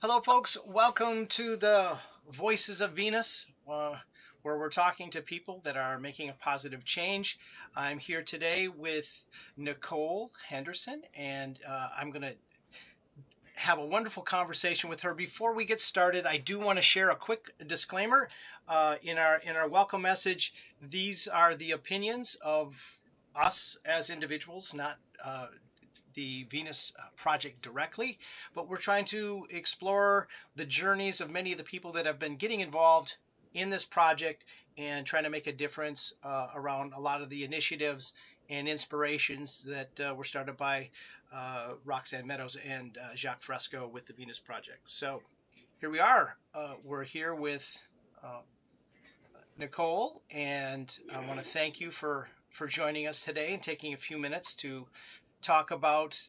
Hello, folks. Welcome to the Voices of Venus, where we're talking to people that are making a positive change. I'm here today with Nicole Henderson, and I'm going to have a wonderful conversation with her. Before we get started, I do want to share a quick disclaimer in our welcome message. These are the opinions of us as individuals, not the Venus Project directly, but we're trying to explore the journeys of many of the people that have been getting involved in this project and trying to make a difference around a lot of the initiatives and inspirations that were started by Roxanne Meadows and Jacque Fresco with the Venus Project. So here we are. We're here with uh, Nicole, and I want to thank you for joining us today and taking a few minutes to talk about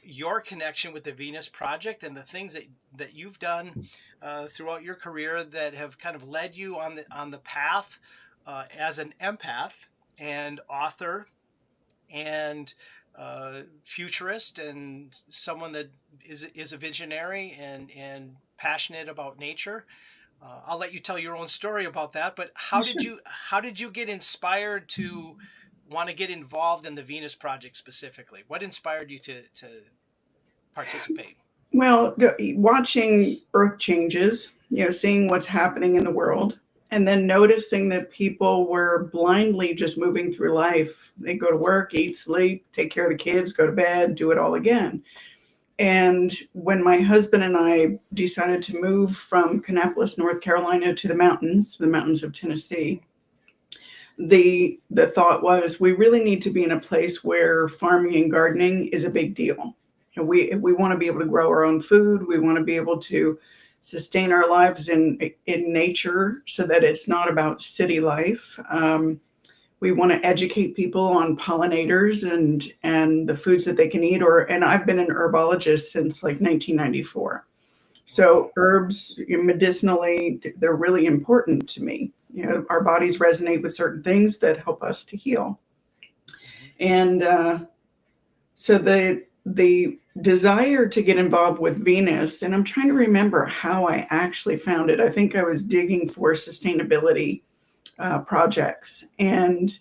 your connection with the Venus Project and the things that you've done throughout your career that have kind of led you on the path as an empath and author and futurist and someone that is a visionary and passionate about nature. I'll let you tell your own story about that. But Sure. how did you get inspired to want to get involved in the Venus Project specifically? What inspired you to participate? Well, watching Earth changes, seeing what's happening in the world, and then noticing that people were blindly just moving through life. They go to work, eat, sleep, take care of the kids, go to bed, do it all again. And when my husband and I decided to move from Kannapolis, North Carolina to the mountains of Tennessee, the thought was we really need to be in a place where farming and gardening is a big deal. We want to be able to grow our own food. We want to be able to sustain our lives in nature so that it's not about city life. We want to educate people on pollinators and the foods that they can eat. And I've been an herbologist since like 1994. Wow. So herbs, medicinally, they're really important to me. Our bodies resonate with certain things that help us to heal. Hmm. And so the desire to get involved with Venus, and I'm trying to remember how I actually found it. I think I was digging for sustainability projects, and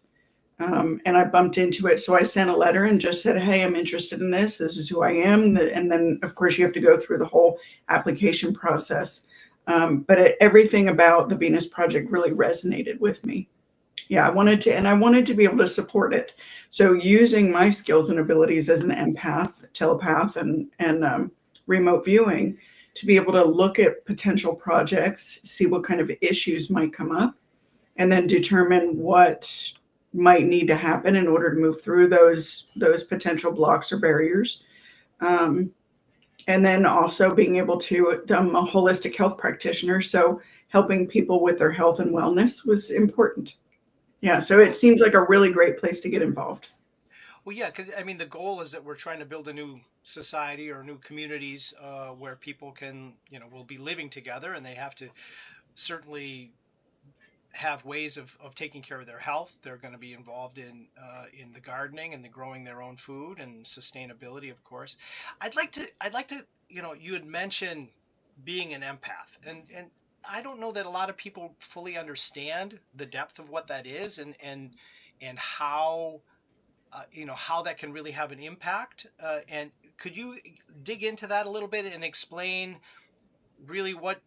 I bumped into it. So I sent a letter and just said, "Hey, I'm interested in this. This is who I am." And then, of course, you have to go through the whole application process. But everything about the Venus Project really resonated with me. Yeah, I wanted to be able to support it. So using my skills and abilities as an empath, telepath, and remote viewing to be able to look at potential projects, see what kind of issues might come up, and then determine what might need to happen in order to move through those potential blocks or barriers. Um, and then also being able to, I'm a holistic health practitioner, so helping people with their health and wellness was important. Yeah, so it Well, seems like a really great place to get involved. well, yeah, because I mean, the goal is that we're trying to build a new society or new communities where people can, will be living together, and they have to certainly have ways of taking care of their health. They're going to be involved in the gardening and the growing their own food and sustainability, of course. I'd like to, you had mentioned being an empath, and I don't know that a lot of people fully understand the depth of what that is and how how that can really have an impact. And could you dig into that a little bit and explain really what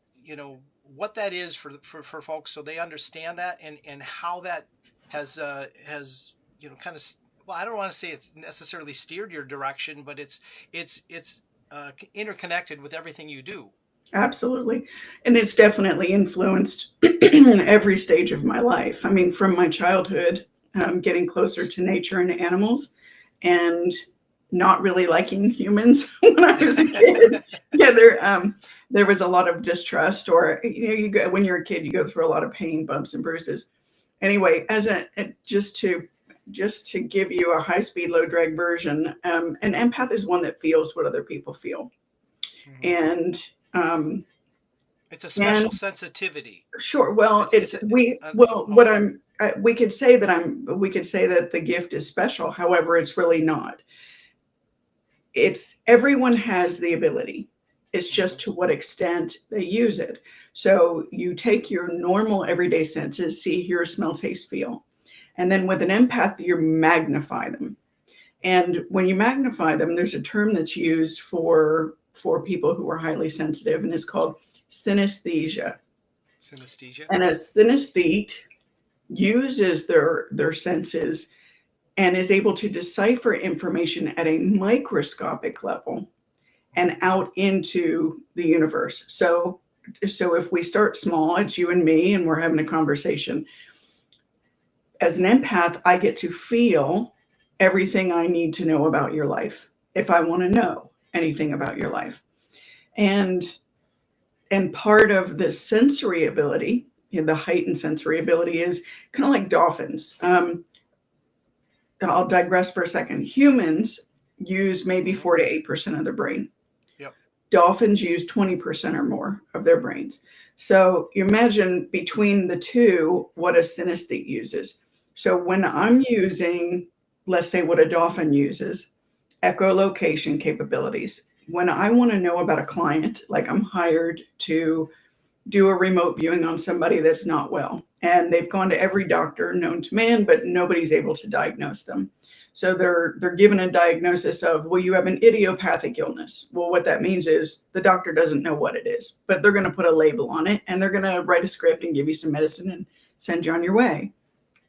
that is for folks so they understand that and how that has kind of, well, I don't want to say it's necessarily steered your direction, but it's interconnected with everything you do. Absolutely. And it's definitely influenced every stage of my life. I mean, from my childhood, getting closer to nature and animals, and not really liking humans when I was a kid. Yeah, there was a lot of distrust, or you go when you're a kid, you go through a lot of pain, bumps, and bruises. Anyway, just to give you a high speed, low drag version, an empath is one that feels what other people feel, Mhm. and um, It's a and special sensitivity. sure. Well, It's it's a, we a well what okay. I'm we could say that the gift is special. However, it's really not. It's everyone has the ability. It's Mm-hmm. just to what extent they use it. So you take your normal everyday senses, see, hear, smell, taste, feel. And then with an empath, you magnify them. And when you magnify them, there's a term that's used for people who are highly sensitive, and it's called synesthesia. Synesthesia. And a synesthete uses their senses and is able to decipher information at a microscopic level and out into the universe. So if we start small, it's you and me, and we're having a conversation. As an empath, I get to feel everything I need to know about your life if I want to know anything about your life. And and part of the sensory ability, the heightened sensory ability, is kind of like dolphins. I'll digress for a second. Humans use maybe Mm-hmm. 4 to 8% of their brain. Yep. Dolphins use 20% or more of their brains. So you imagine between the two what a synesthete uses. So when I'm using, let's say, what a dolphin uses, echolocation capabilities. When I want to know about a client, like I'm hired to do a remote viewing on somebody that's not well, and they've gone to every doctor known to man, but nobody's able to diagnose them. So they're given a diagnosis of, well, you have an idiopathic illness. Well, what that means is the doctor doesn't know what it is, but they're going to put a label on it, and they're going to write a script and give you some medicine and send you on your way.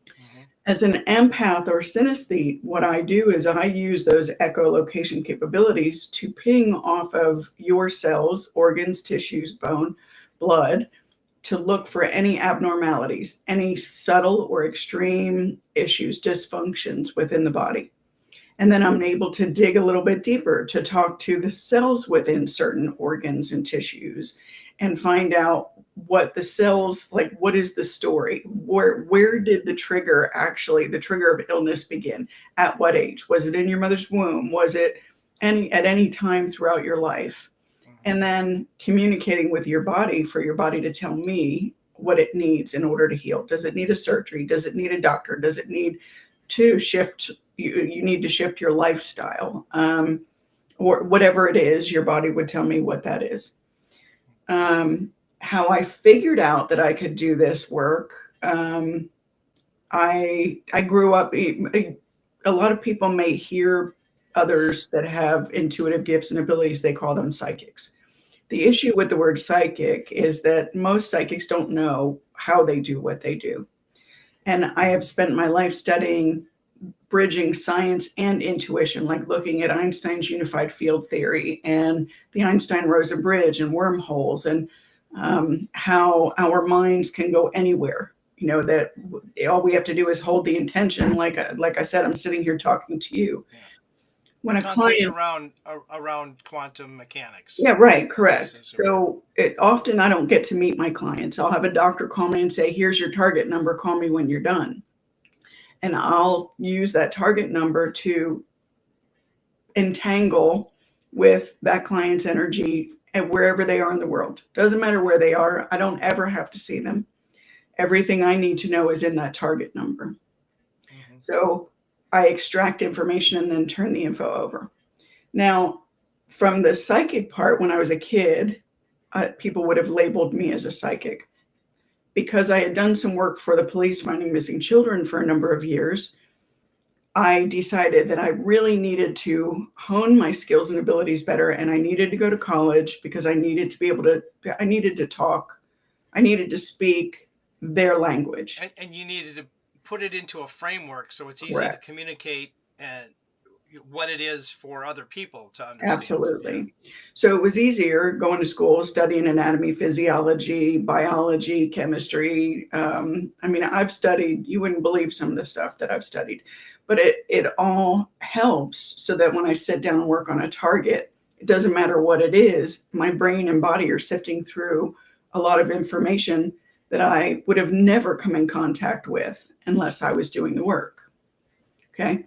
Mm-hmm. As an empath or synesthete, what I do is I use those echolocation capabilities to ping off of your cells, organs, tissues, bone, blood, to look for any abnormalities, any subtle or extreme issues, dysfunctions within the body. And then I'm able to dig a little bit deeper to talk to the cells within certain organs and tissues and find out what the cells, like, what is the story? Where did the trigger of illness begin? At what age? Was it in your mother's womb? Was it at any time throughout your life? Mm-hmm. And then communicating with your body for your body to tell me what it needs in order to heal. Does it need a surgery? Does it need a doctor? Does it need to shift? You need to shift your lifestyle, or whatever it is. Your body would tell me what that is. How I figured out that I could do this work. I grew up. A lot of people may hear others that have intuitive gifts and abilities. They call them psychics. The issue with the word psychic is that most psychics don't know how they do what they do. And I have spent my life studying bridging science and intuition, like looking at Einstein's unified field theory and the Einstein-Rosen bridge and wormholes, and how our minds can go anywhere. You know, that all we have to do is hold the intention. Like I said, I'm sitting here talking to you. Yeah. When a Concepts client, around quantum mechanics. yeah, right, correct. Basis or whatever. So often I don't get to meet my clients. I'll have a doctor call me and say, here's your target number, call me when you're done. And I'll use that target number to entangle with that client's energy and wherever they are in the world. Doesn't matter where they are. I don't ever have to see them. Everything I need to know is in that target number. Mm-hmm. So I extract information and then turn the info over. Now, from the psychic part, when I was a kid, people would have labeled me as a psychic. Because I had done some work for the police finding missing children for a number of years, I decided that I really needed to hone my skills and abilities better, and I needed to go to college because I needed to talk, I needed to speak their language. And you needed to put it into a framework so it's easy to Correct. communicate what it is for other people to understand. Absolutely. So it was easier going to school, studying anatomy, physiology, biology, chemistry. I mean, I've studied, you wouldn't believe some of the stuff that I've studied, but it all helps so that when I sit down and work on a target, it doesn't matter what it is, my brain and body are sifting through a lot of information that I would have never come in contact with unless I was doing the work. Okay.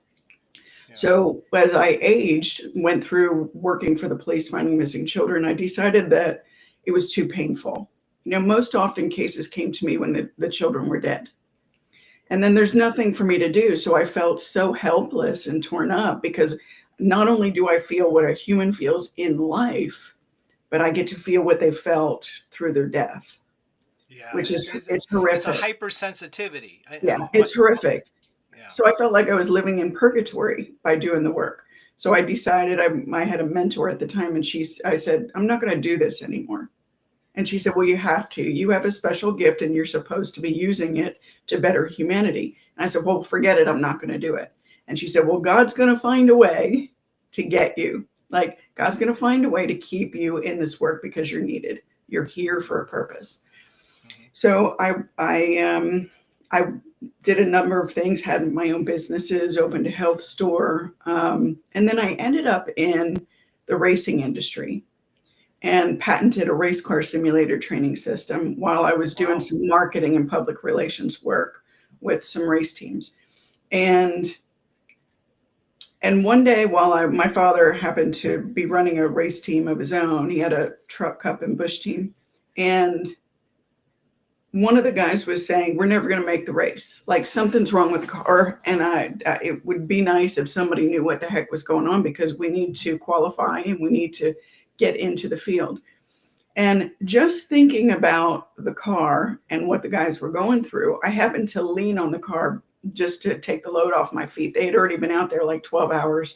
Yeah. So as I aged, went through working for the police finding missing children, I decided that it was too painful. You know, most often cases came to me when the children were dead. And then there's nothing for me to do. So I felt so helpless and torn up because not only do I feel what a human feels in life, but I get to feel what they felt through their death, Yeah, which is, it's it's a horrific. hypersensitivity. Yeah, it's horrific. Yeah. So I felt like I was living in purgatory by doing the work. So I decided, I had a mentor at the time, and I said, I'm not going to do this anymore. And she said, well, you have to. You have a special gift and you're supposed to be using it to better humanity. And I said, well, forget it. I'm not going to do it. And she said, well, God's going to find a way to get you. Like, God's going to find a way to keep you in this work because you're needed. You're here for a purpose. Mhm. So I did a number of things, had my own businesses, opened a health store. And then I ended up in the racing industry and patented a race car simulator training system while I was doing Wow. some marketing and public relations work with some race teams. And one day, while my father happened to be running a race team of his own, he had a truck cup and bush team, and one of the guys was saying, we're never going to make the race. Like, something's wrong with the car. And it would be nice if somebody knew what the heck was going on, because we need to qualify and we need to get into the field. And just thinking about the car and what the guys were going through, I happened to lean on the car just to take the load off my feet. They had already been out there like 12 hours.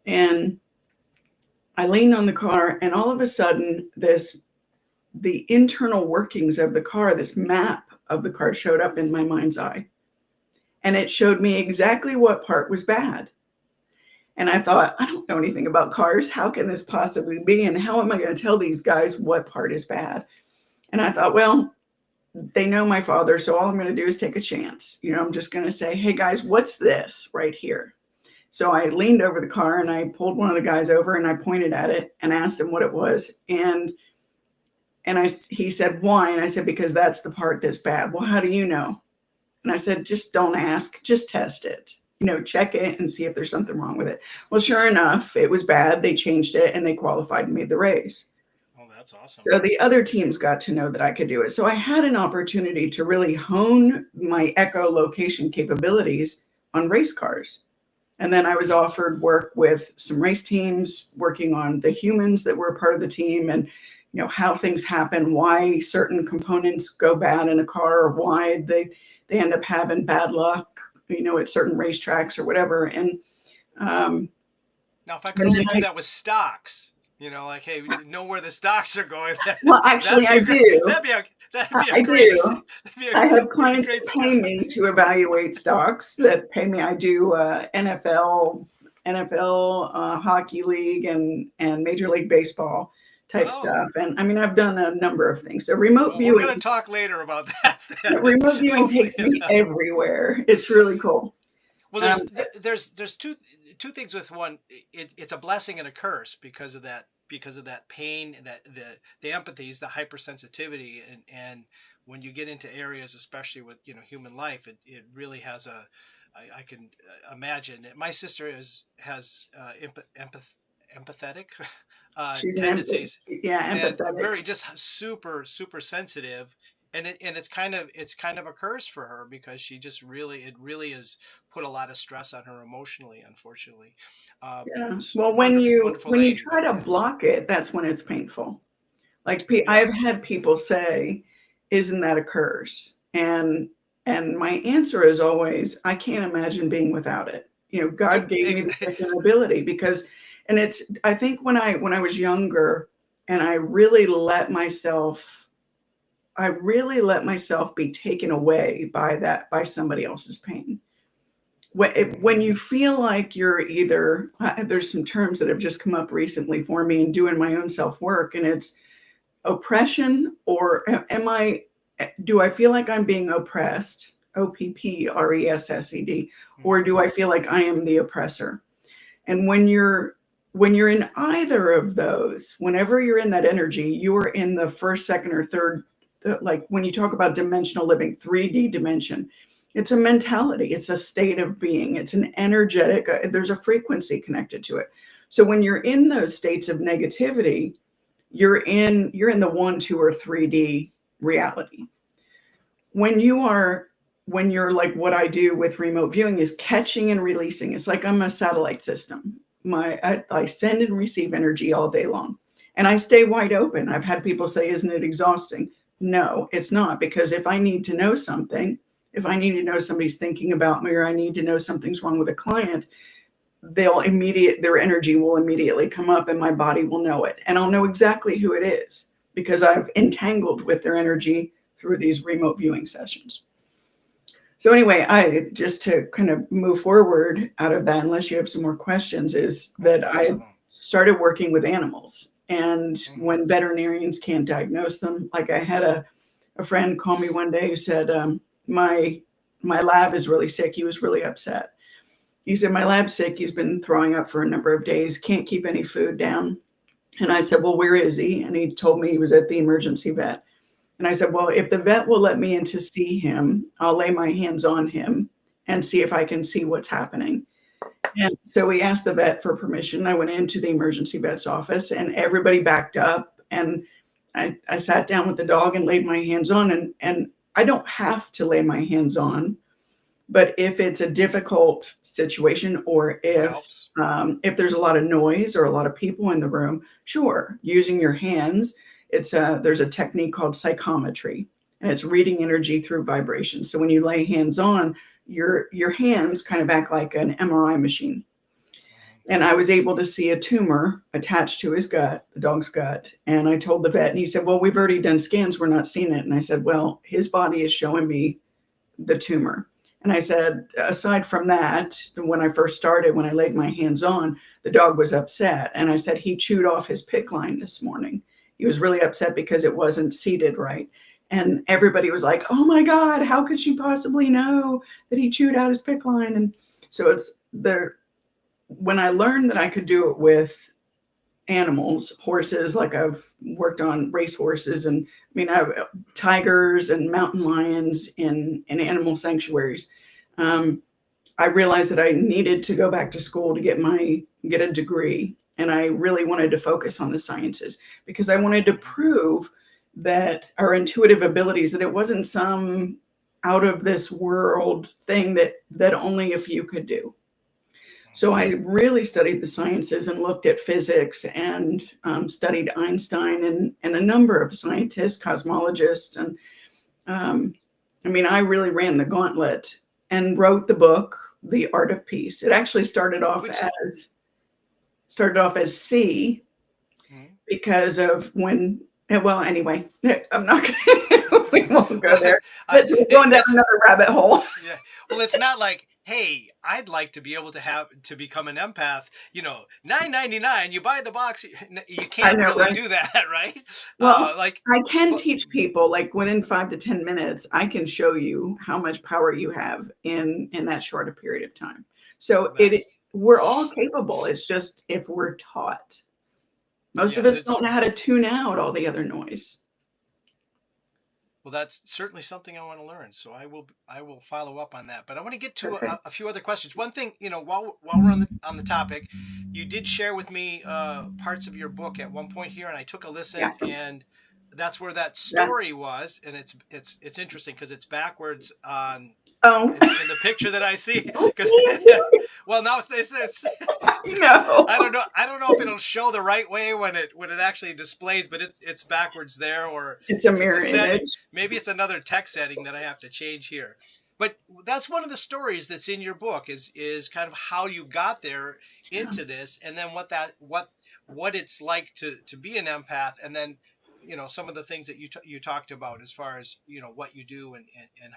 And I leaned on the car, and all of a sudden, the internal workings of the car, this map of the car, showed up in my mind's eye. And it showed me exactly what part was bad. And I thought, I don't know anything about cars. How can this possibly be? And how am I going to tell these guys what part is bad? And I thought, well, they know my father, so all I'm going to do is take a chance. I'm just going to say, hey guys, what's this right here? So I leaned over the car and I pulled one of the guys over and I pointed at it and asked him what it was. And he said, why? And I said, because that's the part that's bad. Well, how do you know? And I said, just don't ask, just test it. Check it and see if there's something wrong with it. Well, sure enough, it was bad. They changed it and they qualified and made the race. Oh, that's awesome. So the other teams got to know that I could do it. So I had an opportunity to really hone my echolocation capabilities on race cars. And then I was offered work with some race teams, working on the humans that were a part of the team, and how things happen, why certain components go bad in a car, or why they end up having bad luck, at certain racetracks or whatever. And now, if I could only do that with stocks, like, hey, know where the stocks are going. Well, actually, I do. That'd be a I great. do. I have clients that pay me to evaluate stocks, that pay me. I do NFL, Hockey League, and Major League Baseball type stuff. And I mean, I've done a number of things. So remote viewing. We're going to talk later about that. Remote viewing takes me everywhere. It's really cool. Well, there's two things with one. It's a blessing and a curse because of that pain, that the empathies, the hypersensitivity, and when you get into areas, especially with human life, it really has I can imagine. My sister has empathetic tendencies. Empathetic. Very just super sensitive. And it's kind of a curse for her, because she just really has put a lot of stress on her emotionally, unfortunately. Yeah. Well, when you try to block it, that's when it's painful. Like, I've had people say, "Isn't that a curse?" And my answer is always, I can't imagine being without it. God gave me the ability, because, and I think when I was younger, and I really let myself be taken away by somebody else's pain. When you feel like you're either, there's some terms that have just come up recently for me in doing my own self-work, and it's oppression, or do I feel like I'm being oppressed, OPPRESSED, or do I feel like I am the oppressor? And when you're in either of those, whenever you're in that energy, you're in the first, second, or third. Like, when you talk about dimensional living, 3D dimension, it's a mentality, it's a state of being, it's an energetic, there's a frequency connected to it. So when you're in those states of negativity, you're in the 1, 2, or 3D reality. When you're like, what I do with remote viewing is catching and releasing. It's like I'm a satellite system. I send and receive energy all day long. And I stay wide open. I've had people say, isn't it exhausting? No, it's not, because if I need to know something, if I need to know somebody's thinking about me, or I need to know something's wrong with a client, their energy will immediately come up and my body will know it. And I'll know exactly who it is because I've entangled with their energy through these remote viewing sessions. So anyway, I just to kind of move forward out of that, unless you have some more questions, is that Lots I of them. started working with animals. And Hmm. when veterinarians can't diagnose them, like I had a friend call me one day who said, my lab is really sick. He was really upset. He said, my lab's sick. He's been throwing up for a number of days, can't keep any food down. And I said, well, where is he? And he told me he was at the emergency vet. And I said, well, if the vet will let me in to see him, I'll lay my hands on him and see if I can see what's happening. And so we asked the vet for permission. I went into the emergency vet's office and everybody backed up. And I sat down with the dog and laid my hands on. And I don't have to lay my hands on, but if it's a difficult situation, or It helps. if there's a lot of noise or a lot of people in the room, sure, using your hands. There's a technique called psychometry, and it's reading energy through vibration. So when you lay hands on, your hands kind of act like an MRI machine. Mhm. And I was able to see a tumor attached to his gut, the dog's gut. And I told the vet, and he said, well, we've already done scans, we're not seeing it. And I said, well, his body is showing me the tumor. And I said, aside from that, when I first started, when I laid my hands on, the dog was upset. And I said, he chewed off his PICC line this morning. He was really upset because it wasn't seated right. And everybody was like, oh my God, how could she possibly know that he chewed out his PICC line? And so it's there. When I learned that I could do it with animals, horses, like I've worked on race horses, and I mean, I have tigers and mountain lions in animal sanctuaries. Um, I realized that I needed to go back to school to get a degree, and I really wanted to focus on the sciences because I wanted to Mhm. prove that our intuitive abilities, that it wasn't some out of this world thing that only a few could do. So Mhm. I really studied the sciences and looked at physics and studied Einstein and a number of scientists, cosmologists, and um, I mean, I really ran the gauntlet and wrote the book, The Art of Peace. It actually Which, started off as C mhm. because of when. Well, anyway, I'm not gonna. We won't go Well, there. We're going down it's another rabbit hole. yeah. Well, it's not like, hey, I'd like to be able to have to become an empath. 9.99. You buy the box. You I can't know, really right? do that, right? Well, Like, I can but teach people, like, within 5 to 10 minutes, I can show you how much power you have in that short a period of time. So it that's we're all capable. It's just if we're taught. Most of yeah. us That's don't know how to tune out all the other noise. Well, that's certainly something I want to learn. So I will follow up on that. But I want to get to Okay. a few other questions. One thing, while we're on the topic, you did share with me parts of your book at one point here, and I took a Yeah. listen, and that's where that Yeah. story was, and it's interesting because it's backwards on Oh. in the picture that I see. Because well, now it's I know. I don't know if it'll show the right way when it actually displays, but it's backwards there, or It's a if it's a mirror setting, image. maybe it's another text setting that I have to change here. But that's one of the stories that's in your book is kind of how you got there Yeah. into this, and then what it's like to be an empath, and then some of the things that you talked about as far as what you do and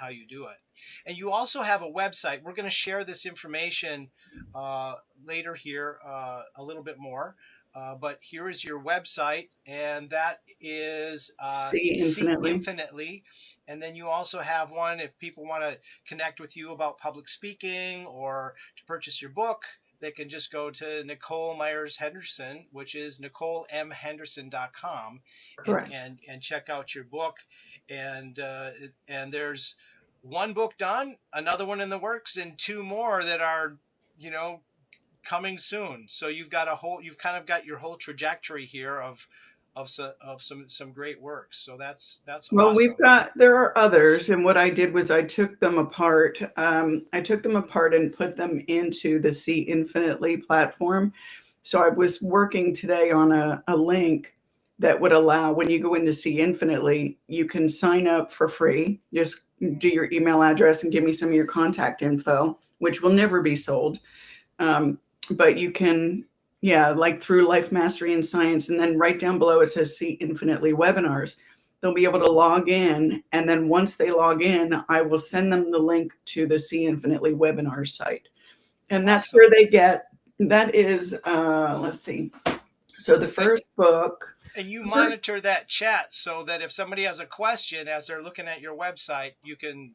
how you do it. And you also have a website. We're going to share this information uh, later here a little bit more. But here is your website, and that is See See infinitely. Infinitely. And then you also have one if people want to connect with you about public speaking or to purchase your book. They can just go to Nicole Myers Henderson, which is NicoleMHenderson.com, and Correct. and and check out your book. And there's one book done, another one in the works, and two more that are you know coming soon. So you've kind of got your whole trajectory here of some great works. So that's Well, awesome. there are others, and what I did was I took them apart. I took them apart and put them into the See Infinitely platform. So I was working today on a link that would allow, when you go into See Infinitely, you can sign up for free. Just do your email address and give me some of your contact info, which will never be sold. But you can, yeah, like through Life Mastery and Science, and then right down below it says See Infinitely webinars. They'll be able to log in, and then once they log in, I will send them the link to the See Infinitely webinar site. And that's Awesome. where they get, that is, let's see. So the And, first book, and you the first, monitor that chat so that if somebody has a question as they're looking at your website, you can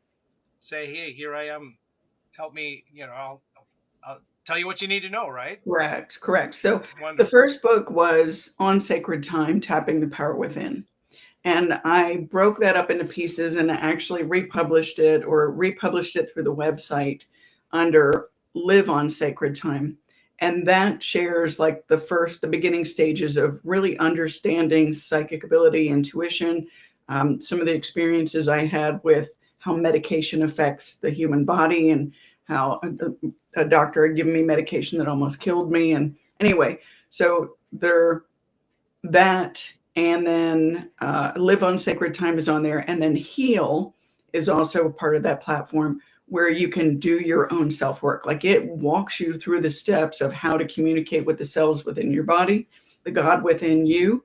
say, "Hey, here I am. Help me. I'll tell you what you need to know." Right? correct. So the Wonderful. first book was On Sacred Time, Tapping the Power Within. And I broke that up into pieces and actually republished it through the website under Live on Sacred Time. And that shares like the beginning stages of really understanding psychic ability, intuition, some of the experiences I had with how medication affects the human body, and how a doctor had given me medication that almost killed me. And anyway, so there, that, and then Live on Sacred Time is on there, and then Heal is also a part of that platform, where you can do your own self work. Like, it walks you through the steps of how to communicate with the cells within your body, the God within you,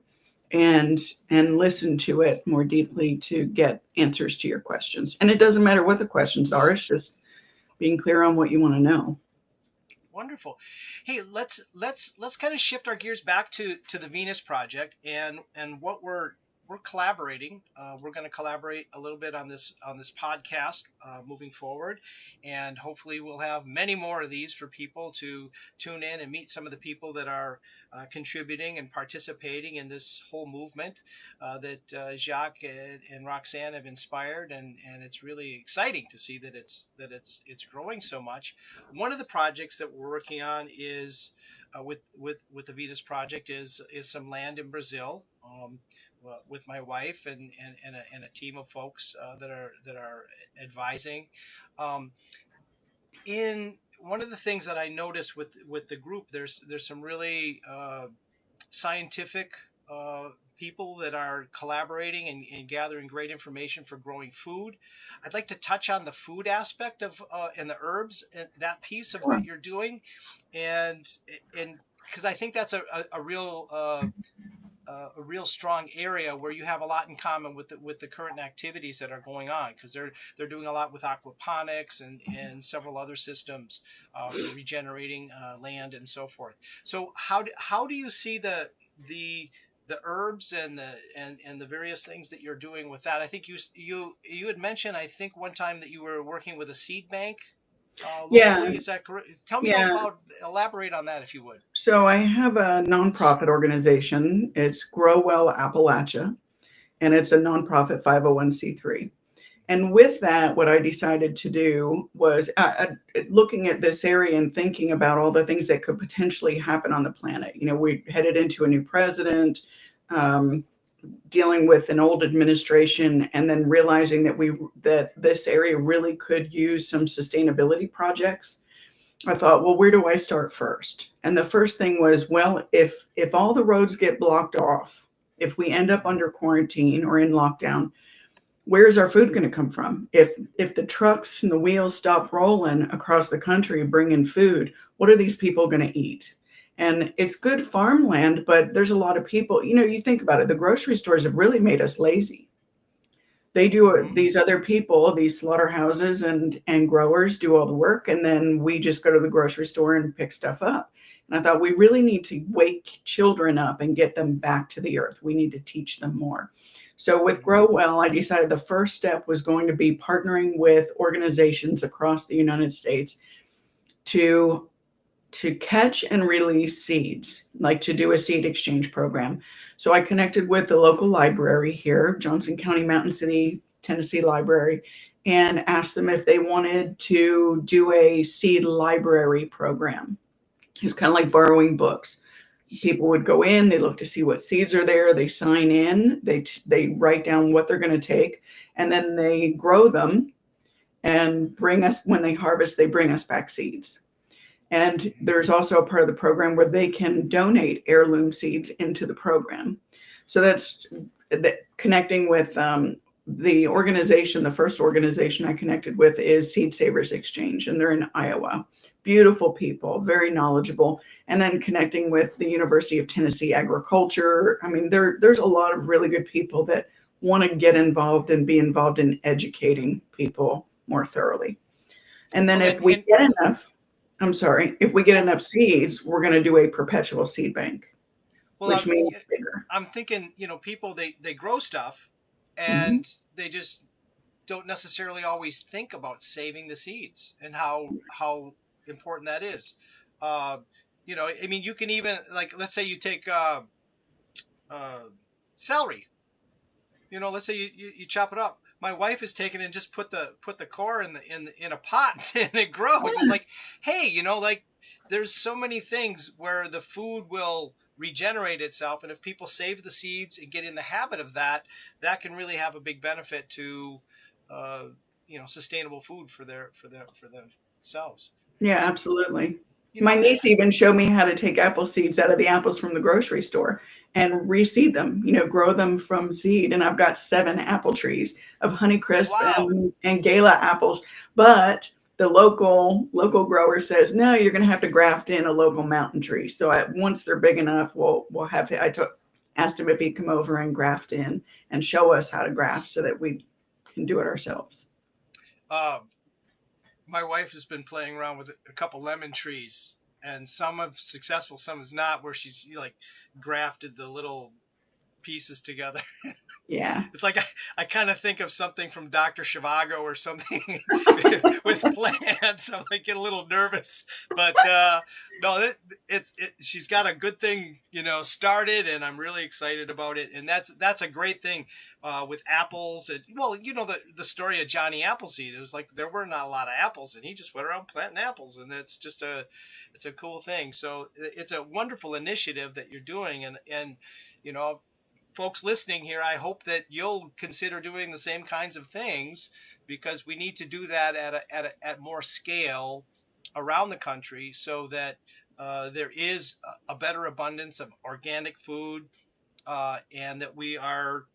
and listen to it more deeply to get answers to your questions. And it doesn't matter what the questions are; it's just being clear on what you want to know. Wonderful. Hey, let's kind of shift our gears back to the Venus Project and what we're collaborating. We're going to collaborate a little bit on this podcast moving forward, and hopefully we'll have many more of these for people to tune in and meet some of the people that are contributing and participating in this whole movement that Jacque and Roxanne have inspired, and it's really exciting to see that it's growing so much. One of the projects that we're working on is with the Venus Project is some land in Brazil. With my wife and a team of folks that are advising. Um, in one of the things that I noticed with the group, there's some really scientific people that are collaborating and gathering great information for growing food. I'd like to touch on the food aspect of and the herbs and that piece of what you're doing, and and because I think that's a real strong area where you have a lot in common with the current activities that are going on, because they're doing a lot with aquaponics and several other systems for regenerating land and so forth. So how do you see the herbs and the various things that you're doing with that? I think you had mentioned, I think one time, that you were working with a seed bank Yeah, locally. Is that correct? Tell me yeah. about elaborate on that if you would. So I have a nonprofit organization. It's Grow Well Appalachia, and it's a nonprofit 501c3. And with that, what I decided to do was looking at this area and thinking about all the things that could potentially happen on the planet. You know, we headed into a new president, um, dealing with an old administration, and then realizing that this area really could use some sustainability projects. I thought, well, where do I start first? And the first thing was, well, if all the roads get blocked off, if we end up under quarantine or in lockdown, where's our food going to come from? If the trucks and the wheels stop rolling across the country bringing food, what are these people going to eat? And it's good farmland, but there's a lot of people, you think about it, the grocery stores have really made us lazy. They do, Mm-hmm. these other people, these slaughterhouses and growers do all the work, and then we just go to the grocery store and pick stuff up. And I thought, we really need to wake children up and get them back to the earth. We need to teach them more. So with Grow Well, I decided the first step was going to be partnering with organizations across the United States to catch and release seeds, like to do a seed exchange program. So I connected with the local library here, Johnson County Mountain City, Tennessee Library, and asked them if they wanted to do a seed library program. It's kind of like borrowing books. People would go in, they look to see what seeds are there, they sign in, they write down what they're going to take, and then they grow them and bring us, when they harvest, they bring us back seeds. And there's also a part of the program where they can donate heirloom seeds into the program. So that's connecting with the organization. The first organization I connected with is Seed Savers Exchange, and they're in Iowa. Beautiful people, very knowledgeable. And then connecting with the University of Tennessee Agriculture. I mean, there's a lot of really good people that want to get involved and be involved in educating people more thoroughly. And then Well, if we get enough, I'm sorry, if we get enough seeds, we're going to do a perpetual seed bank, well, which means bigger. I'm thinking, people they grow stuff, Mhm. and they just don't necessarily always think about saving the seeds and how important that is. Uh, I mean, you can even, like, let's say you take uh, celery. Let's say you chop it up. My wife has taken and just put the core in a pot and it grows. It's like, hey, like, there's so many things where the food will regenerate itself, and if people save the seeds and get in the habit of that, that can really have a big benefit to uh, sustainable food for themselves. Yeah, And absolutely. you My know, niece even showed me how to take apple seeds out of the apples from the grocery store and reseed them, grow them from seed. And I've got 7 apple trees of Honeycrisp wow. and Gala apples. But the local grower says, no, you're going to have to graft in a local mountain tree. So once they're big enough, we'll have. Asked him if he'd come over and graft in and show us how to graft so that we can do it ourselves. Uh, my wife has been playing around with a couple lemon trees, and some have successful, some is not, where she's like grafted the little pieces together. Yeah. It's like I kind of think of something from Dr. Zhivago or something with plants. I'm like, get a little nervous, but no, she's got a good thing, started, and I'm really excited about it. And that's a great thing with apples. And well, the story of Johnny Appleseed. It was like there were not a lot of apples, and he just went around planting apples, and it's a cool thing. So it's a wonderful initiative that you're doing, and folks listening here, I hope that you'll consider doing the same kinds of things, because we need to do that at more scale around the country, so that there is a better abundance of organic food, and that we are,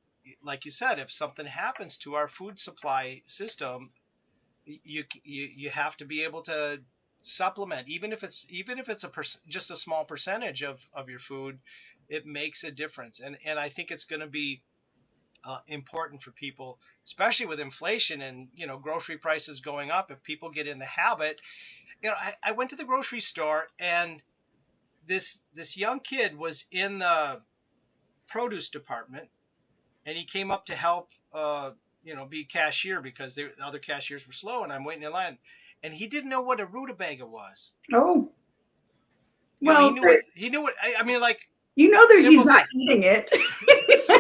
like you said, if something happens to our food supply system, you have to be able to supplement, even if it's just a small percentage of your food. It makes a difference, and I think it's going to be important for people, especially with inflation and grocery prices going up. If people get in the habit, I went to the grocery store, and this young kid was in the produce department, and he came up to help be cashier, because the other cashiers were slow, and I'm waiting in line, and he didn't know what a rutabaga was. Oh, He well, knew what I mean, like, that he's simple not thing. eating it.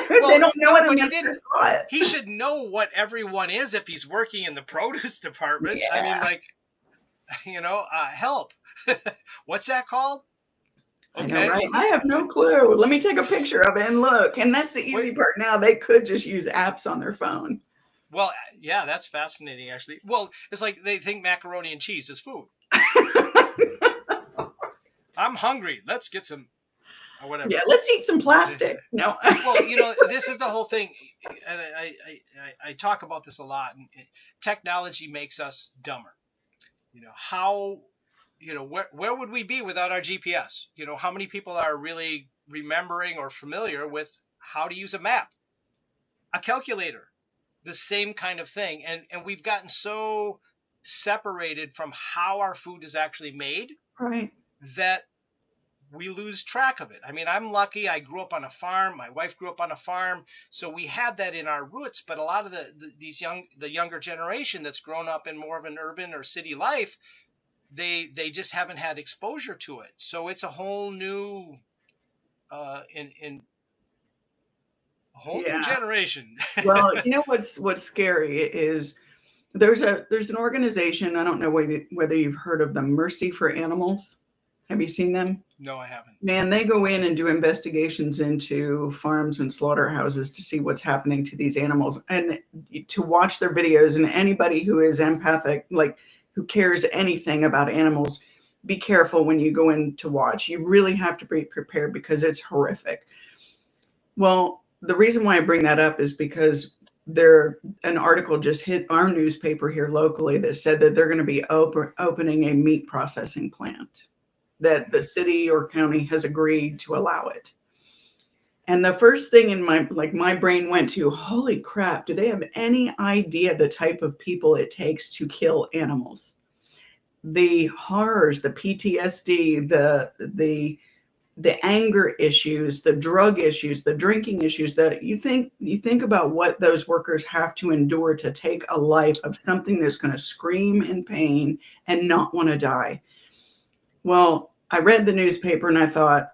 Well, They don't know no, it but he unless they're didn't. taught. He should know what everyone is if he's working in the produce department. I mean, Yeah, like, help. What's that called? I know, Okay. right? I have no clue. Let me take a picture of it and look. And that's the Wait, easy part now. They could just use apps on their phone. well, yeah, that's fascinating, actually. Well, it's like they think macaroni and cheese is food. I'm hungry. Let's get some, or whatever. Yeah, let's eat some plastic. No. Well, this is the whole thing, and I talk about this a lot. And technology makes us dumber. How, where would we be without our GPS? How many people are really remembering or familiar with how to use a map, a calculator, the same kind of thing? And we've gotten so separated from how our food is actually made Right. that we lose track of it. I mean, I'm lucky. I grew up on a farm. My wife grew up on a farm, so we had that in our roots. But a lot of the younger generation that's grown up in more of an urban or city life, they just haven't had exposure to it. So it's a whole new in a whole new Yeah. generation. Well, what's scary is there's an organization. I don't know whether you've heard of them, Mercy for Animals. Have you seen them? No, I haven't. Man, they go in and do investigations into farms and slaughterhouses to see what's happening to these animals, and to watch their videos. And anybody who is empathic, like who cares anything about animals, be careful when you go in to watch. You really have to be prepared, because it's horrific. Well, the reason why I bring that up is because an article just hit our newspaper here locally that said that they're going to be opening a meat processing plant, that the city or county has agreed to allow it. And the first thing in my brain went to, holy crap, do they have any idea the type of people it takes to kill animals? The horrors, the PTSD, the anger issues, the drug issues, the drinking issues, that you think about what those workers have to endure to take a life of something that's going to scream in pain and not want to die. Well, I read the newspaper and I thought,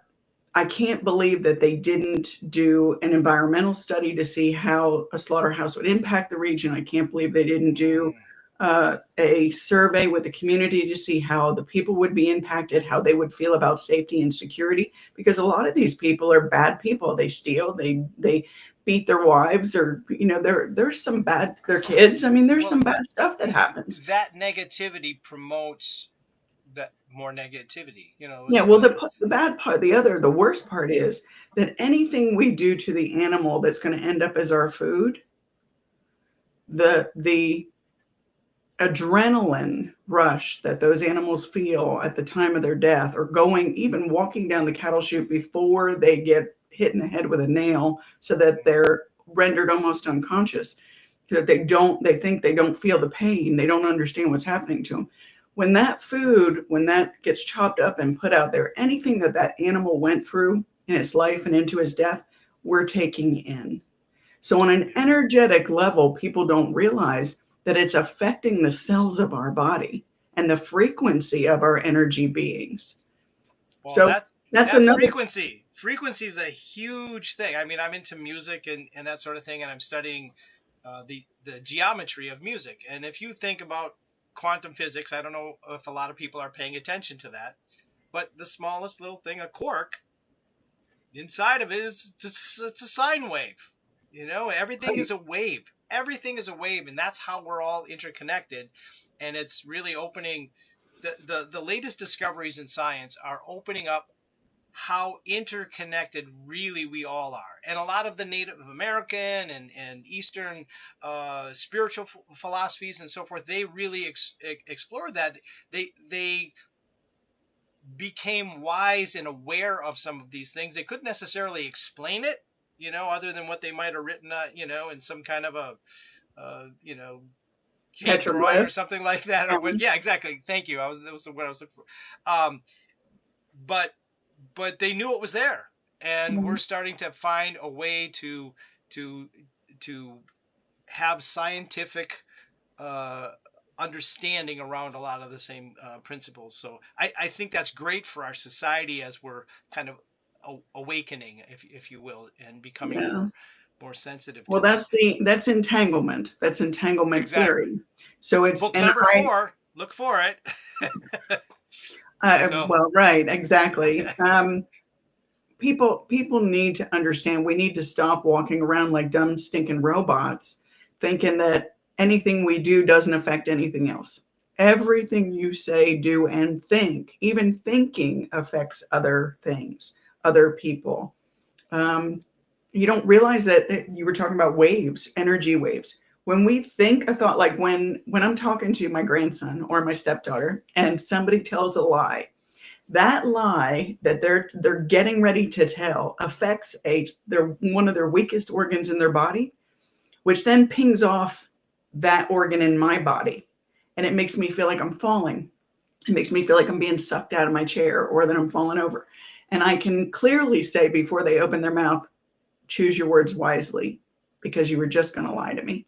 I can't believe that they didn't do an environmental study to see how a slaughterhouse would impact the region. I can't believe they didn't do Mm. a survey with the community to see how the people would be impacted, how they would feel about safety and security. Because a lot of these people are bad people. They steal, they beat their wives, or there's some bad their kids. I mean, there's Well, some bad stuff that happens. that negativity promotes that more negativity. Yeah, It's well, the the bad part, the worst part is that anything we do to the animal that's going to end up as our food, the adrenaline rush that those animals feel at the time of their death, or even walking down the cattle chute before they get hit in the head with a nail so that they're rendered almost unconscious, that they think they don't feel the pain, they don't understand what's happening to them. When that gets chopped up and put out there, anything that animal went through in its life and into his death, we're taking in. So on an energetic level, people don't realize that it's affecting the cells of our body and the frequency of our energy beings. well, So that's that another. frequency is a huge thing. I mean, I'm into music and that sort of thing, and I'm studying the geometry of music. And if you think about quantum physics, I don't know if a lot of people are paying attention to that, but the smallest little thing, a quark, inside of it is just, it's a sine wave. Everything is a wave. Everything is a wave, and that's how we're all interconnected. And it's really opening the latest discoveries in science are opening up how interconnected really we all are. And a lot of the Native American and Eastern spiritual philosophies and so forth, they really explored that. They became wise and aware of some of these things. They couldn't necessarily explain it, other than what they might have written, in some kind of a, cave drawing or Petroglyph. something like that. Or what? Yeah, exactly. Thank you. That was what I was looking for. But they knew it was there, and we're starting to find a way to to have scientific uh, understanding around a lot of the same principles. So I think that's great for our society as we're kind of awakening, if you will, and becoming Yeah. more sensitive Well, to that. that's entanglement. That's entanglement Exactly. theory. So it's Book and number 4. Look for it. So well, right, exactly. People need to understand. We need to stop walking around like dumb stinking robots, thinking that anything we do doesn't affect anything else. Everything you say, do, and think, even thinking, affects other things, other people. Um, you don't realize that you were talking about waves, energy waves. When we think a thought, like when I'm talking to my grandson or my stepdaughter, and somebody tells a lie, that lie that they're getting ready to tell affects their one of their weakest organs in their body, which then pings off that organ in my body, and it makes me feel like I'm falling. It makes me feel like I'm being sucked out of my chair or that I'm falling over. And I can clearly say before they open their mouth, choose your words wisely, because you were just going to lie to me.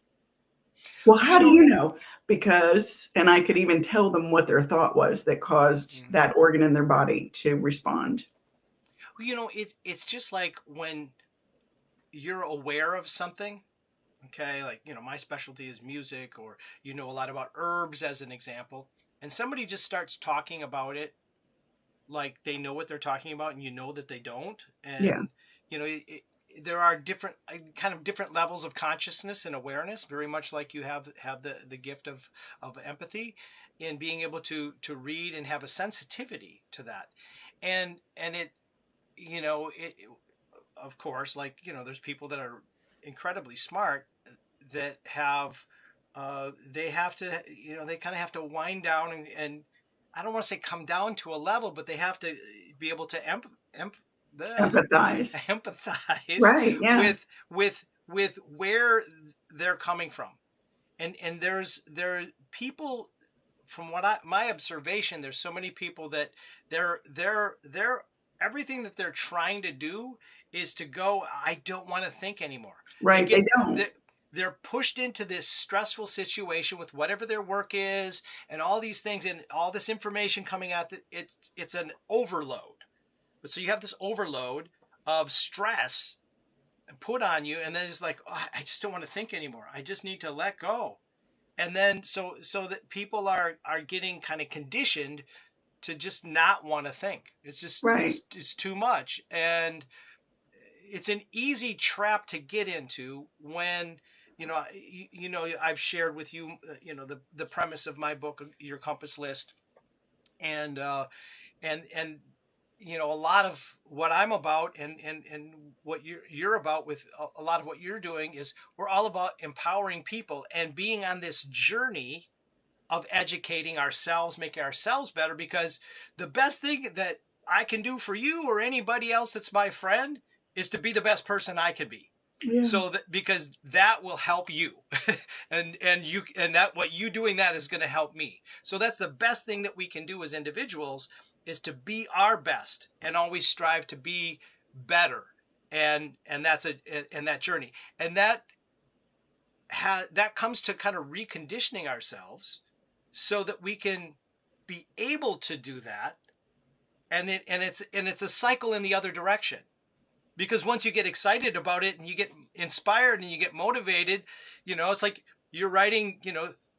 Well, well, how do you know? Because, and I could even tell them what their thought was that caused mhm. that organ in their body to respond. Well, it's just like when you're aware of something. Okay, like my specialty is music, or a lot about herbs as an example, and somebody just starts talking about it like they know what they're talking about, and that they don't. Yeah. And there are different kind of different levels of consciousness and awareness, very much like you have the gift of empathy, in being able to read and have a sensitivity to that. And it you know it of course, like, there's people that are incredibly smart that have, they have to, they kind of have to wind down and I don't want to say come down to a level, but they have to be able to the, Empathize. empathize Right. Yeah. with where they're coming from. And there are people, from my observation, there's so many people that they're everything that they're trying to do is to go, I don't want to think anymore. They Right. They get don't. they're pushed into this stressful situation with whatever their work is and all these things and all this information coming out. It's an overload. So you have this overload of stress put on you, and then it's like, oh, I just don't want to think anymore. I just need to let go. And then so that people are getting kind of conditioned to just not want to think. It's just Right. it's too much, and it's an easy trap to get into when I've shared with you the premise of my book, Your Compass List, and and a lot of what I'm about and what you're about with a lot of what you're doing is we're all about empowering people and being on this journey of educating ourselves, making ourselves better, because the best thing that I can do for you or anybody else that's my friend is to be the best person I can be. Yeah. So that, because that will help you and that what you doing that is going to help me. So that's the best thing that we can do as individuals, is to be our best and always strive to be better. And that's and that journey, and that comes to kind of reconditioning ourselves so that we can be able to do that. And it's a cycle in the other direction, because once you get excited about it and you get inspired and you get motivated, it's like you're writing,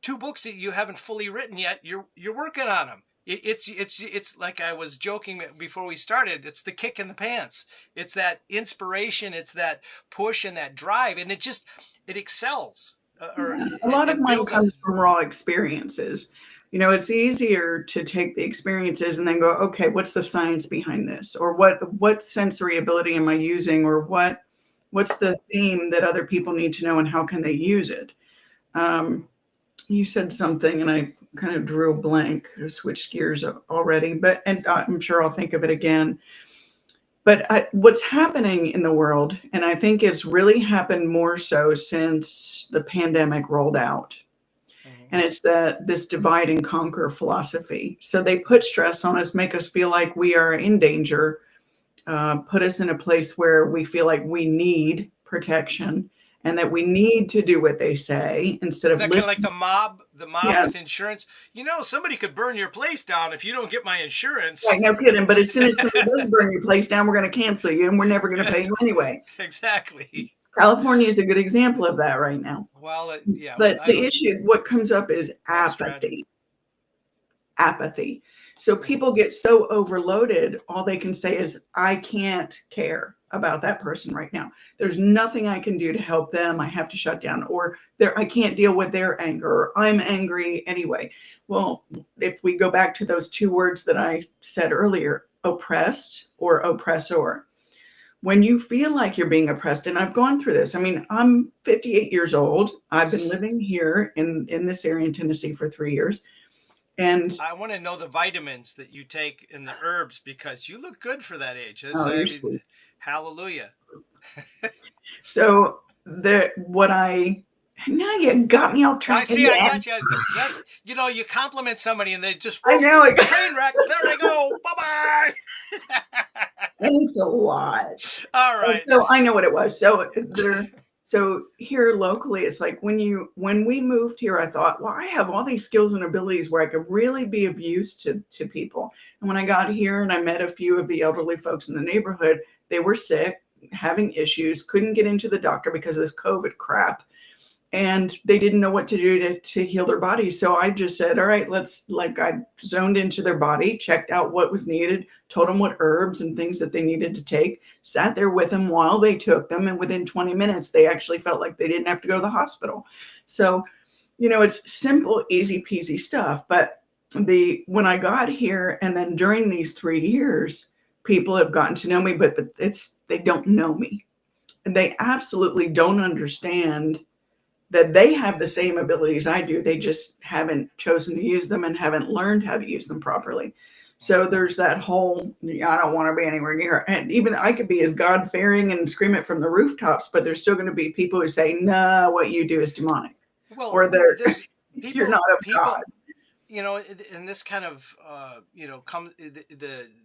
2 books that you haven't fully written yet. You're working on them. It's like I was joking before we started. It's the kick in the pants. It's that inspiration. It's that push and that drive, and it excels, or Yeah. A lot of it mine builds a. comes from raw experiences. It's easier to take the experiences and then go, okay, what's the science behind this? Or what sensory ability am I using? Or what's the theme that other people need to know and how can they use it? You said something and I kind of drew a blank, switched gears already, and I'm sure I'll think of it again. But what's happening in the world, and I think it's really happened more so since the pandemic rolled out, Mhm. and it's this divide and conquer philosophy. So they put stress on us, make us feel like we are in danger, put us in a place where we feel like we need protection and that we need to do what they say instead Is of that kind of like listening. the mob Yeah, with insurance? Somebody could burn your place down if you don't get my right, insurance. no kidding. But as soon as somebody does burn your place down, we're going to cancel you and we're never going to Yeah, pay you anyway. exactly. California is a good example of that right now. Well, yeah, But I the don't. issue, what comes up is That's tragic. apathy. So Mhm. people get so overloaded, all they can say is, I can't care about that person right now. There's nothing I can do to help them. I have to shut down, or I can't deal with their anger, or I'm angry anyway. Well, if we go back to those 2 words that I said earlier, oppressed or oppressor, when you feel like you're being oppressed, and I've gone through this. I mean, I'm 58 years old. I've been living here in this area in Tennessee for 3 years. And I want to know the vitamins that you take and the herbs, because you look good for that age. oh, I you're mean, sweet. hallelujah. So what I now you got me off I track see. I again. got you. That you compliment somebody and they just I woof, know it. train wreck. There they go. Bye bye. Thanks a lot. All And right. so I know what it was. So here locally, it's like when we moved here, I thought, well, I have all these skills and abilities where I could really be of use to people. And when I got here and I met a few of the elderly folks in the neighborhood, they were sick, having issues, couldn't get into the doctor because of this COVID crap. And they didn't know what to do to heal their body. So I just said, all right, I zoned into their body, checked out what was needed, told them what herbs and things that they needed to take, sat there with them while they took them. And within 20 minutes, they actually felt like they didn't have to go to the hospital. So, it's simple, easy peasy stuff. But when I got here and then during these 3 years, people have gotten to know me, but they don't know me. And they absolutely don't understand that they have the same abilities I do. They just haven't chosen to use them and haven't learned how to use them properly. So there's that whole, I don't want to be anywhere near. And even I could be as God fearing and scream it from the rooftops, but there's still going to be people who say, no, what you do is demonic, Well, or they're, there's you're people, not of God. people, and this kind of, comes,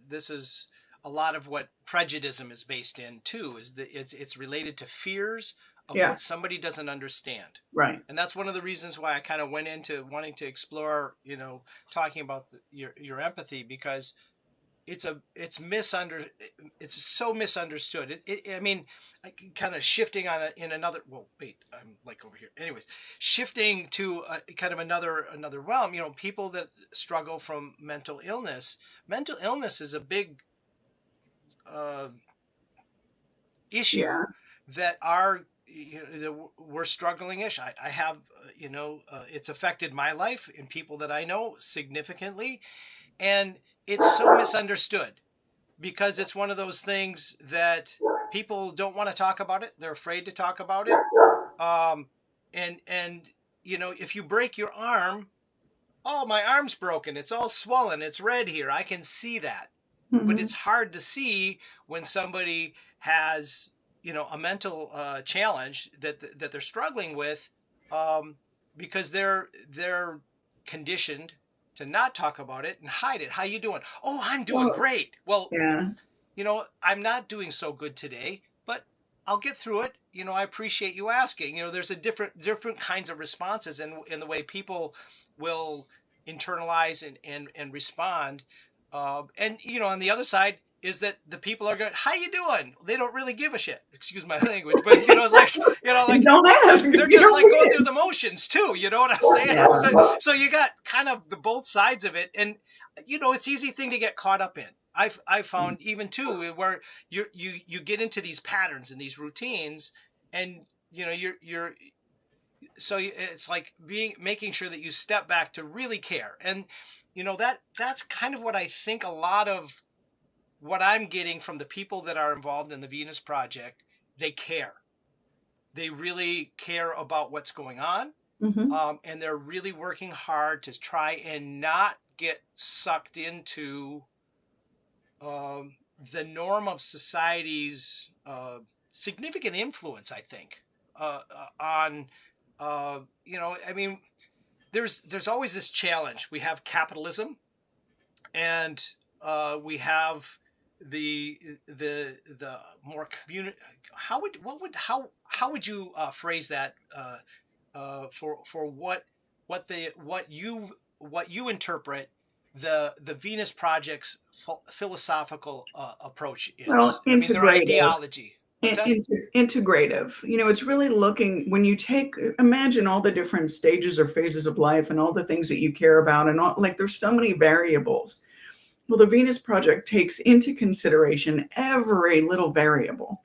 this is a lot of what prejudice is based in too, is that it's related to fears of Yeah, what somebody doesn't understand. right. And that's one of the reasons why I kind of went into wanting to explore, talking about your empathy, because it's so misunderstood. I mean, kind of shifting on in another. Well, wait, I'm like over here. Anyways, shifting to kind of another realm. People that struggle from mental illness. Mental illness is a big uh, issue Yeah. that are that we're struggling ish. I have it's affected my life and people that I know significantly, and it's so misunderstood because it's one of those things that people don't want to talk about it. They're afraid to talk about it. Um, and if you break your arm, oh, my arm's broken. It's all swollen. It's red here. I can see that. But Hmm. it's hard to see when somebody has, a mental challenge that they're struggling with, um, because they're conditioned to not talk about it and hide it. How you doing? Oh, I'm doing Well, great. Well, yeah. I'm not doing so good today, but I'll get through it. I appreciate you asking. There's a different kinds of responses in the way people will internalize and respond. And on the other side is that the people are going, "How you doing?" They don't really give a shit. Excuse my language, but it's like You like don't ask they're if you just don't like going need through it. the motions too. You know what I'm saying? Yeah. So you got kind of the both sides of it, and it's easy thing to get caught up in. I've found even too where you get into these patterns and these routines, and you're so it's like making sure that you step back to really care, and that's kind of what I think a lot of what I'm getting from the people that are involved in the Venus Project. They care. They really care about what's going on, Hmm. and they're really working hard to try and not get sucked into the norm of society's significant influence, I think, on, I mean, there's always this challenge. We have capitalism, and we have the more community. How would you phrase that for what you interpret the Venus Project's philosophical approach Well, is? I mean, their integrative. ideology. What's that? Integrative. It's really looking when you imagine all the different stages or phases of life and all the things that you care about, and all, like, there's so many variables. Well, the Venus Project takes into consideration every little variable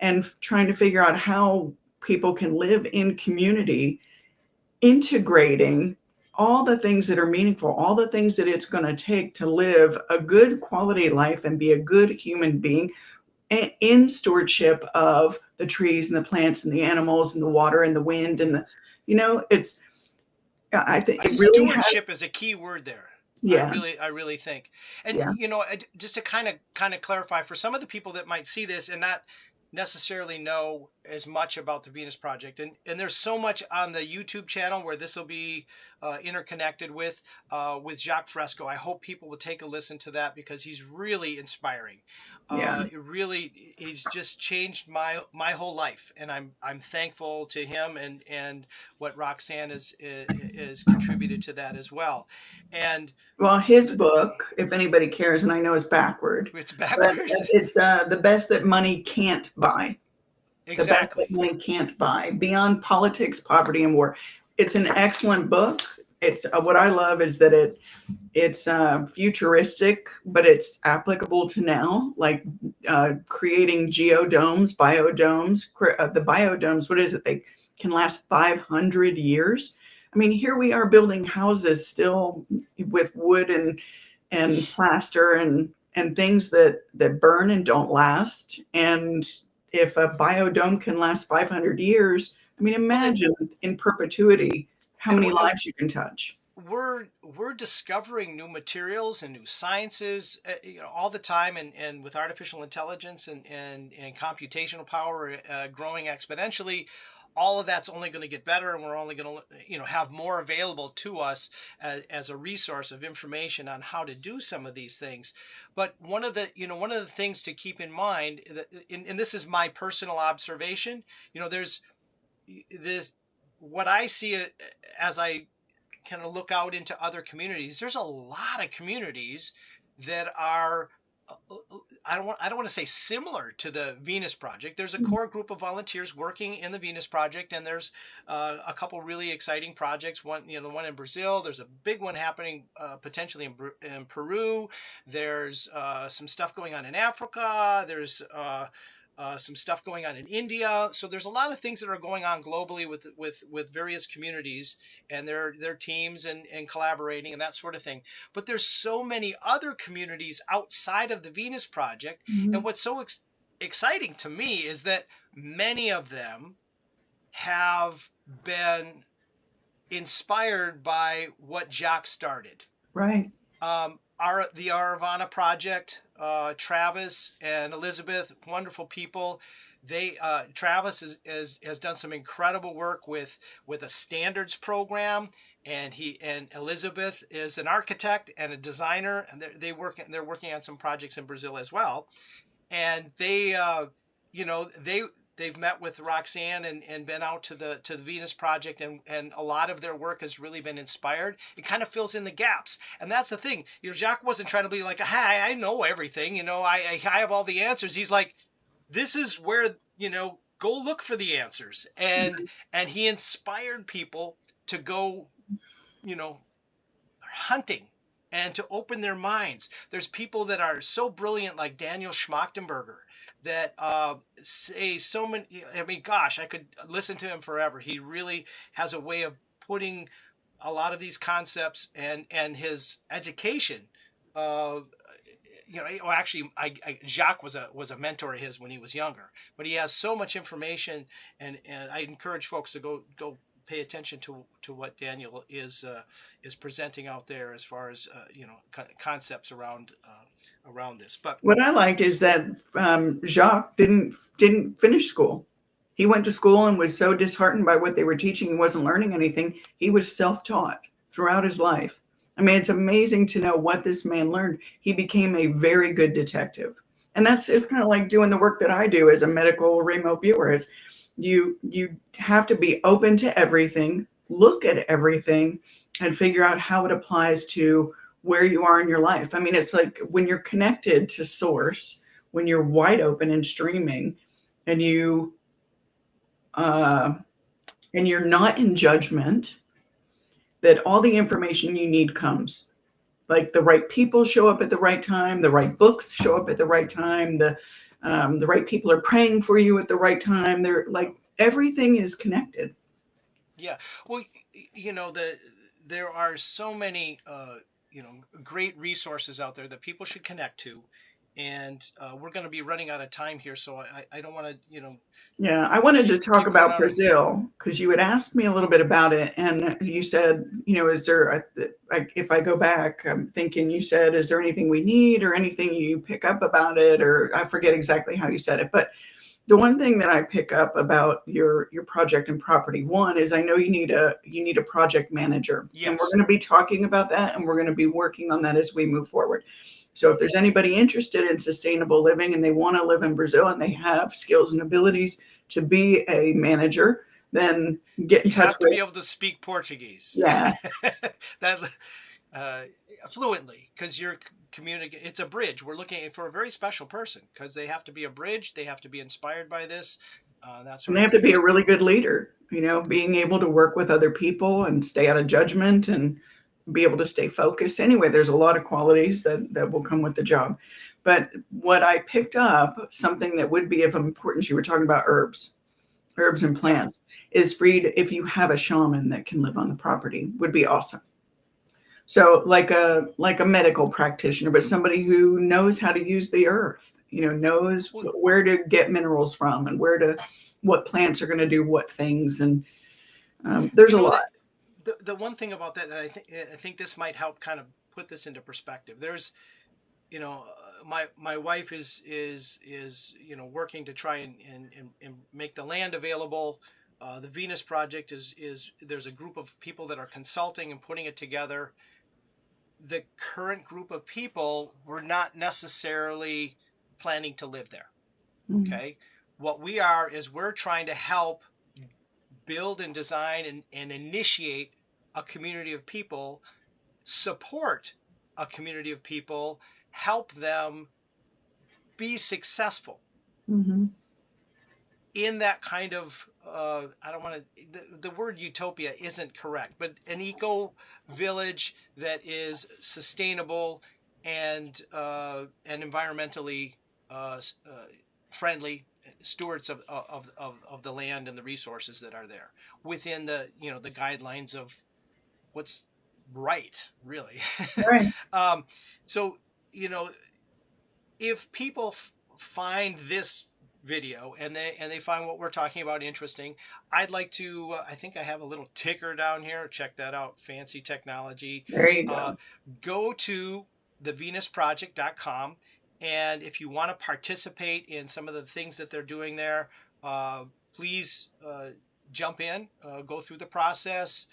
and trying to figure out how people can live in community, integrating all the things that are meaningful, all the things that it's going to take to live a good quality life and be a good human being in stewardship of the trees and the plants and the animals and the water and the wind and it's, I think it really has. Stewardship is a key word there. Yeah. I really think, and Yeah. just to kind of clarify for some of the people that might see this and not necessarily know as much about the Venus Project, and there's so much on the YouTube channel where this will be interconnected with Jacque Fresco. I hope people will take a listen to that because he's really inspiring. Yeah. He's just changed my whole life, and I'm thankful to him and what Roxanne is contributed to that as well. And Well, his the, book, if anybody cares, and I know it's backward, it's but backwards. it's the best that money can't buy. The best that Exactly. money can't buy, beyond politics, poverty, and war. It's an excellent book. It's what I love is that it's futuristic, but it's applicable to now, like creating geodomes, biodomes. The biodomes, what is it? They can last 500 years. I mean, here we are building houses still with wood and plaster and and things that burn and don't last. And if a biodome can last 500 years, I mean, Well, then, imagine in perpetuity how and many lives you can touch. we're discovering new materials and new sciences, all the time, and with artificial intelligence and computational power growing exponentially, all of that's only going to get better, and we're only going to have more available to us as a resource of information on how to do some of these things. But one of the things to keep in mind, that, and this is my personal observation, there's this, what I see as I kind of look out into other communities, there's a lot of communities that are, I don't want to say similar to the Venus Project. There's a core group of volunteers working in the Venus Project, and there's a couple really exciting projects. One, the one in Brazil. There's a big one happening potentially in Peru. There's some stuff going on in Africa. There's some stuff going on in India. So there's a lot of things that are going on globally with various communities and their teams and collaborating and that sort of thing. But there's so many other communities outside of the Venus Project. Mhm. And what's so exciting to me is that many of them have been inspired by what Jacque started. Right. The Aravana Project, Travis and Elizabeth, wonderful people. Travis has done some incredible work with a standards program, and Elizabeth is an architect and a designer, and they're working on some projects in Brazil as well. And they've met with Roxanne and been out to the Venus Project, and a lot of their work has really been inspired. It kind of fills in the gaps, and that's the thing. Jacque wasn't trying to be like, "Hi, I know everything. I have all the answers." He's like, "This is where go look for the answers," and he inspired people to go, hunting and to open their minds. There's people that are so brilliant, like Daniel Schmachtenberger, that say so many. I mean, gosh, I could listen to him forever. He really has a way of putting a lot of these concepts and his education. Well, actually, Jacque was a mentor of his when he was younger, but he has so much information, and I encourage folks to go pay attention to what Daniel is presenting out there as far as concepts around this. But What I liked is that Jacque didn't finish school. He went to school and was so disheartened by what they were teaching, he wasn't learning anything. He was self-taught throughout his life. I mean, it's amazing to know what this man learned. He became a very good detective. And it's kind of like doing the work that I do as a medical remote viewer. It's you have to be open to everything, look at everything, and figure out how it applies to where you are in your life. I mean, it's like when you're connected to source, when you're wide open and streaming, and you're not in judgment, that all the information you need comes. Like the right people show up at the right time, the right books show up at the right time, the right people are praying for you at the right time. They're like, everything is connected. yeah, well, there are so many great resources out there that people should connect to, and we're going to be running out of time here, so I don't want to Yeah, I wanted to talk keep going about on. Brazil because you had asked me a little bit about it, and you said, is there, if I go back, I'm thinking you said, is there anything we need or anything you pick up about it, or I forget exactly how you said it, but the one thing that I pick up about your project and property one is I know you need a project manager, and Yes. we're going to be talking about that, and we're going to be working on that as we move forward. So if there's anybody interested in sustainable living and they want to live in Brazil and they have skills and abilities to be a manager, then get in You touch have to with. be able to speak Portuguese. Yeah. that fluently, because you're communicate. It's a bridge. We're looking for a very special person because they have to be a bridge. They have to be inspired by this. That's And they have to be a really good leader. Being able to work with other people and stay out of judgment and be able to stay focused. Anyway, there's a lot of qualities that will come with the job. But what I picked up, something that would be of importance, you were talking about herbs and plants, is if you have a shaman that can live on the property, would be awesome. So like a medical practitioner, but somebody who knows how to use the earth, knows Well, where to get minerals from and what plants are going to do what things. And there's you a know lot. that the one thing about that, and I think this might help kind of put this into perspective. There's, my wife is working to try and make the land available. The Venus Project is there's a group of people that are consulting and putting it together. The current group of people were not necessarily planning to live there. Mhm. Okay, what we are is we're trying to help build and design and initiate a community of people, support a community of people, help them be successful Mhm. in that kind of I don't want to the word utopia isn't correct, but an eco village that is sustainable and environmentally friendly stewards of the land and the resources that are there within the guidelines of what's right, really. Right. um, so you know if people find this video and they find what we're talking about interesting, I'd like to I think I have a little ticker down here, check that out, fancy technology. There you uh, go. Go to thevenusproject.com, and if you want to participate in some of the things that they're doing there, please jump in, go through the process,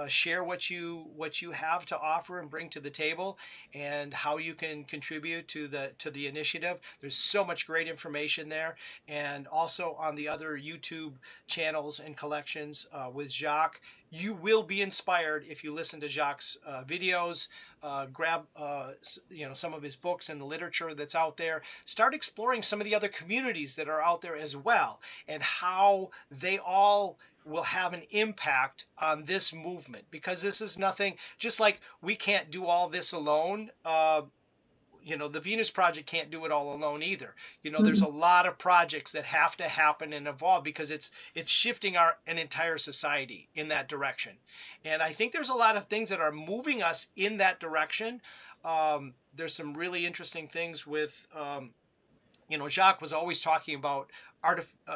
share what you have to offer and bring to the table, and how you can contribute to the initiative. There's so much great information there, and also on the other YouTube channels and collections with Jacque. You will be inspired if you listen to Jacque's videos. Grab some of his books and the literature that's out there. Start exploring some of the other communities that are out there as well, and how they all will have an impact on this movement, because this is nothing, just like we can't do all this alone. The Venus Project can't do it all alone either. There's Mhm. a lot of projects that have to happen and evolve, because it's shifting an entire society in that direction. And I think there's a lot of things that are moving us in that direction. There's some really interesting things with Jacque was always talking about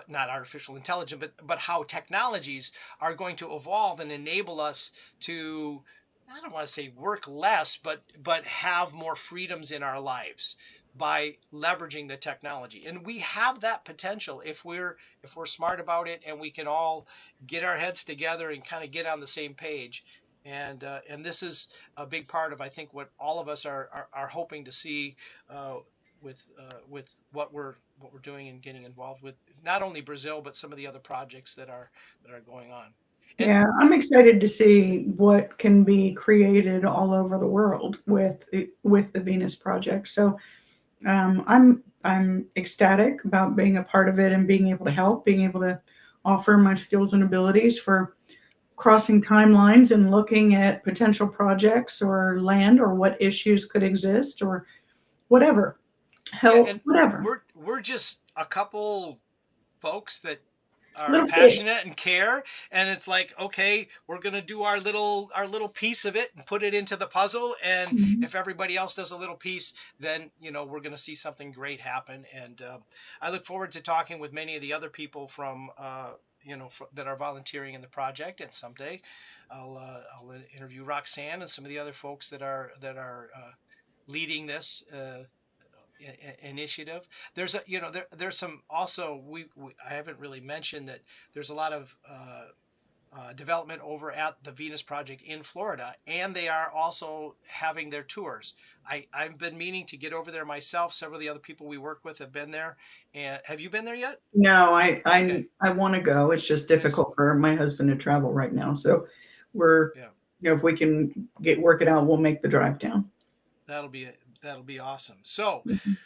not artificial intelligence, but how technologies are going to evolve and enable us to, I don't want to say work less, but have more freedoms in our lives by leveraging the technology. And we have that potential if we're smart about it, and we can all get our heads together and kind of get on the same page. And this is a big part of, I think, what all of us are hoping to see uh, with what we're doing and getting involved with, not only Brazil but some of the other projects that are going on. And Yeah, I, I'm excited to see what can be created all over the world with the Venus Project. So I'm ecstatic about being a part of it and being able to help, being able to offer my skills and abilities for crossing timelines and looking at potential projects or land or what issues could exist or whatever, yeah, help, and whatever. we're just a couple folks that are Little fish. passionate and care, and it's like, okay, we're going to do our little piece of it and put it into the puzzle, and Mhm. if everybody else does a little piece, then we're going to see something great happen. And I look forward to talking with many of the other people from that are volunteering in the project, and someday I'll interview Roxanne and some of the other folks that are leading this initiative. There's some also, I haven't really mentioned that there's a lot of development over at the Venus Project in Florida, and they are also having their tours. I've been meaning to get over there myself. Several of the other people we work with have been there. And have you been there yet? No, Okay. I want to go. It's just It's difficult for my husband to travel right now. So we're, Yeah, if we can work it out, we'll make the drive down. that'll be that'll be awesome. So, Mhm.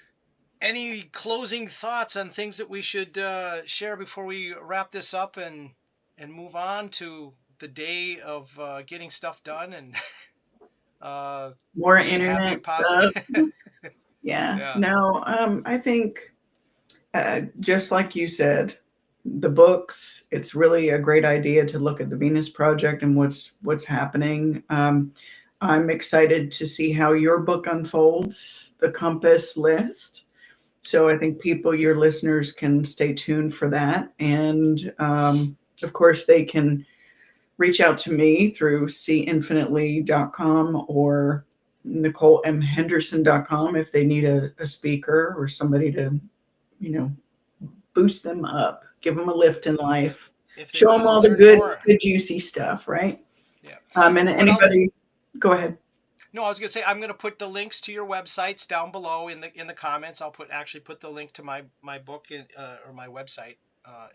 any closing thoughts on things that we should share before we wrap this up and move on to the day of getting stuff done and More being happy internet and positive? stuff. Yeah. Yeah. No, I think just like you said, the books, it's really a great idea to look at the Venus Project and what's happening. I'm excited to see how your book unfolds, the Compass List. So I think people, your listeners, can stay tuned for that. And of course, they can reach out to me through seeinfinitely.com or NicoleMHenderson.com if they need a speaker or somebody to, you know, boost them up, give them a lift in life, If they show want them to all the learn good, more. good, juicy stuff, right? Yeah. And What I'll anybody, go ahead. No, I was gonna say I'm gonna put the links to your websites down below in the comments. I'll put the link to my book or my website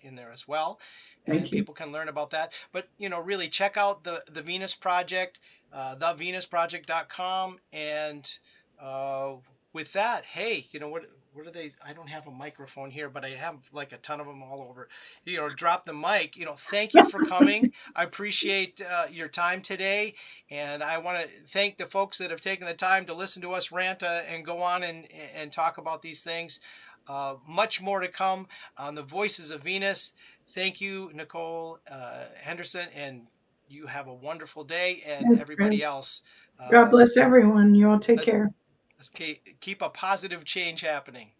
in there as well, Thank and you. people can learn about that. But really check out the Venus Project, thevenusproject.com, and uh, with that, hey, what are they? I don't have a microphone here, but I have like a ton of them all over. Drop the mic. Thank you for coming. I appreciate your time today. And I want to thank the folks that have taken the time to listen to us rant and go on and talk about these things. Much more to come on the Voices of Venus. Thank you, Nicole Henderson, and you have a wonderful day. And Yes, everybody Chris. else, God uh, bless everyone. You all take let's, care. let's keep a positive change happening.